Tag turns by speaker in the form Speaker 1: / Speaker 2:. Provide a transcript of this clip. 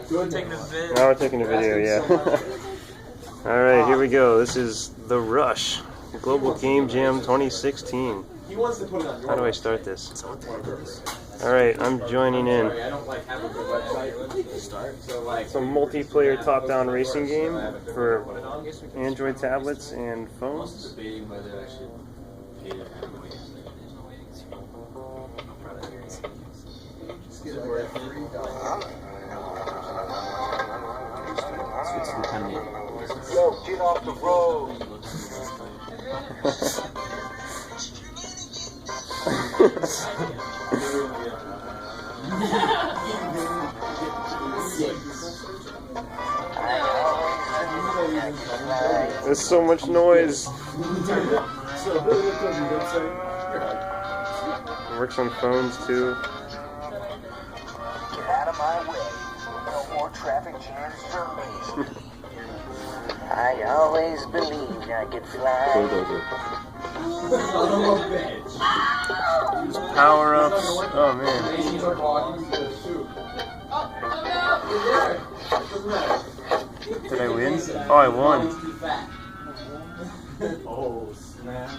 Speaker 1: Taking a vid.
Speaker 2: Now we're taking a video, yeah. Alright, here we go. This is The Rush, Global Game Jam 2016. How do I start this? Alright, I'm joining in. It's a multiplayer top-down racing game for Android tablets and phones.
Speaker 3: Yo, get off the road.
Speaker 2: There's so much noise. It works on phones too.
Speaker 3: Get out of my way. No more traffic jams for me. I always believed I could fly.
Speaker 2: Power ups. Oh man. Did I win? Oh, I won.
Speaker 1: Oh, snap.